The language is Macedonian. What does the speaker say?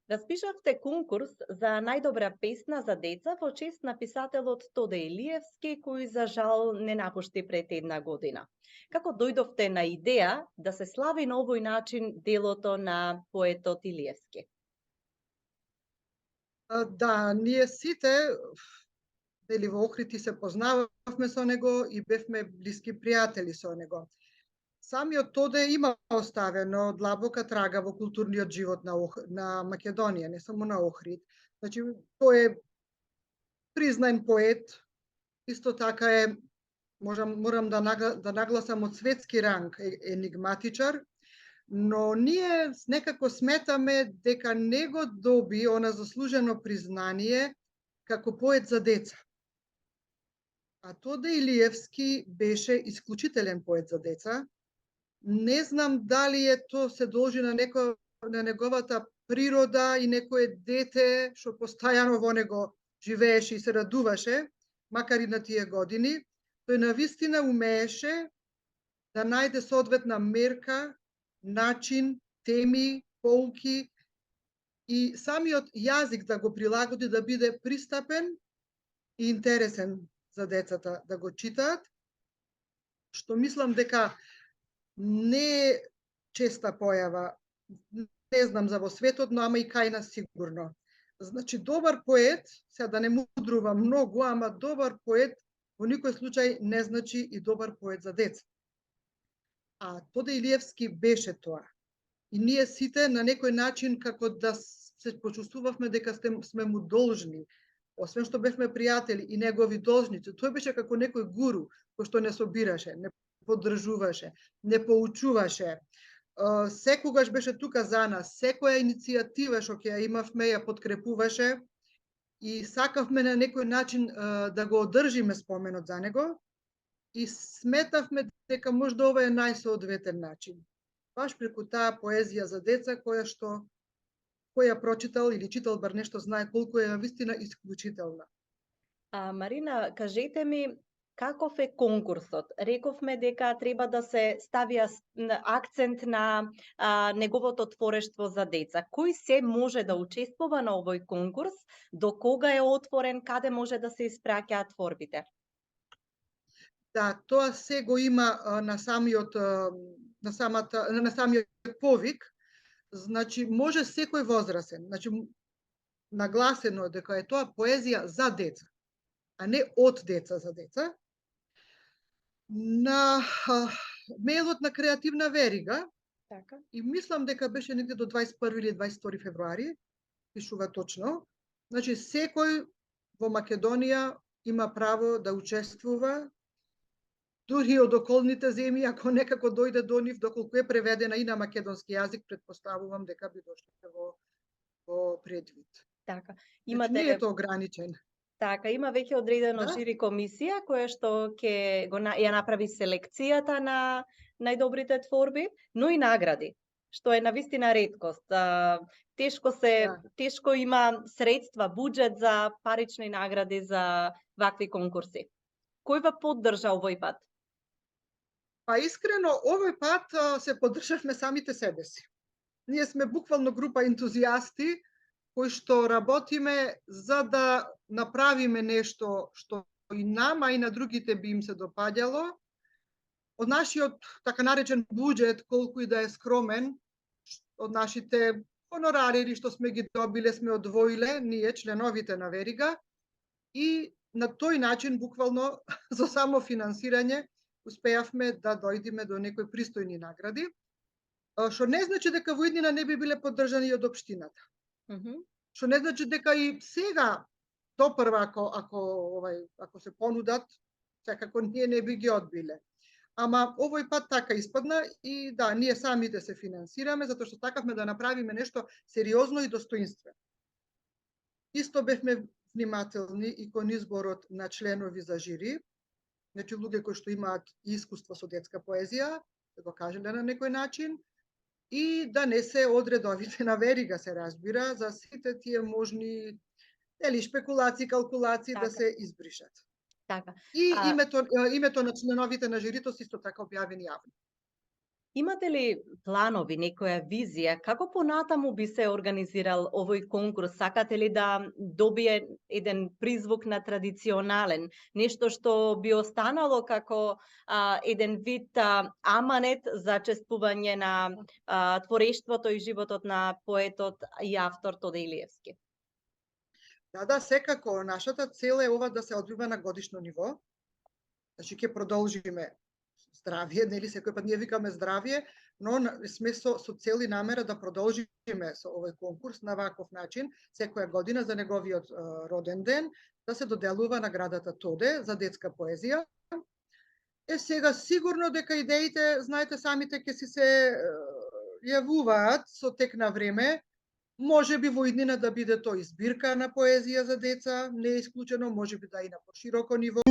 Распишавте конкурс за најдобра песна за деца во чест на писателот Тоде Илиевски, кој за жал не напушти пред една година. Како дојдовте на идеја да се слави на овој начин делото на поетот Илиевски? Да, ние сите нели во Охрид и се познававме со него и бевме блиски пријатели со него. Самиот Тоде има оставено длабока трага во културниот живот на Македонија, не само на Охрид. Значи, тој е признан поет, исто така е, морам да нагласам, од светски ранг енигматичар, но ние некако сметаме дека не го доби она заслужено признание како поет за деца. А Тоде Илиевски беше исклучителен поет за деца. Не знам дали тоа се должи на неговата природа и некое дете што постојано во него живееше и се радуваше, макар и на тие години. Тој навистина умееше да најде соодветна мерка, начин, теми, поуки и самиот јазик да го прилагоди да биде пристапен и интересен за децата да го читаат, што мислам дека не е честа појава, не знам за во светот, но ама и кај нас сигурно. Значи, добар поет, сега да не мудрувам многу, ама добар поет во никој случај не значи и добар поет за деца. А Тоде Илиевски беше тоа. И ние сите на некој начин како да се почувствувавме дека сме му должни, освен што бевме пријатели и негови должници. Тој беше како некој гуру кој што не собираше, не поддржуваше, не поучуваше. Секогаш беше тука за нас, секоја иницијатива што ќе ја имавме ја подкрепуваше и сакавме на некој начин да го одржиме споменот за него и сметавме дека можда ова е најсоодветен начин. Баш преку таа поезија за деца кој ја прочитал или читал бар нешто знае колку е навистина исклучителна. Марина, кажете ми, каков е конкурсот? Рековме дека треба да се стави акцент на неговото творештво за деца. Кој се може да учествува на овој конкурс? До кога е отворен? Каде може да се испраќаат творбите? Да, тоа се го има на самиот повик. Значи, може секој возрастен. Значи, нагласено е дека е тоа поезија за деца, а не од деца за деца. На мејлот на Креативна верига, Така. и мислам дека беше негде до 21 или 22 февруари, пишува точно. Значи, секој во Македонија има право да учествува, дури од околните земји, ако некако дојде до нив, доколку е преведена и на македонски јазик, предпоставувам дека би дошле во предвид. Така. Значи, не е тоа ограничен. Така, има веќе одредено Да? жири комисија која што ќе ја направи селекцијата на најдобрите творби, но и награди, што е навистина реткост. Тешко има средства, буџет за парични награди за вакви конкурси. Кој ва поддржа овој пат? Па искрено, овој пат се поддржавме самите себе си. Ние сме буквално група ентузијасти кои што работиме за да направиме нешто што и нама и на другите би им се допаѓало. Од нашиот така наречен буџет, колку и да е скромен, од нашите хонорари или што сме ги добиле, сме одвоиле ние членовите на верига и на тој начин буквално за само финансирање успеавме да дојдеме до некои пристојни награди, што не значи дека во иднина не би биле поддржани од општината. Што не значи дека и сега допрва ако се понудат, секако ние не би ги одбиле. Ама овој пат така испадна и да, ние самите се финансираме затоа што сакавме да направиме нешто сериозно и достоинствено. Исто бевме внимателни и кон изборот на членови за жири, значи луѓе кои што имаат искуство со детска поезија, да го кажеле на некој начин, и да не се од редовите на верига, се разбира, за сите тие можни шпекулации, калкулации да се избришат. Така. И името на членовите на жирито се исто така објавени јавно. Имате ли планови, некоја визија, како понатаму би се организирал овој конкурс? Сакате ли да добие еден призвук на традиционален, нешто што би останало како еден вид аманет за чествување на творештвото и животот на поетот и автор Тоде Илиевски? Да, секако, нашата цел е ова да се одвива на годишно ниво. Значи ќе продолжиме здравје, нели секој пат ние викаме здравје, но сме со цел и намера да продолжиме со овој конкурс на ваков начин секоја година за неговиот роден ден да се доделува наградата Тоде за детска поезија. Сега сигурно дека идеите, знаете самите, ќе си се јавуваат со тек на време. Може би во иднина да биде тој збирка на поезија за деца, не е исклучено, може би да и на пошироко ниво.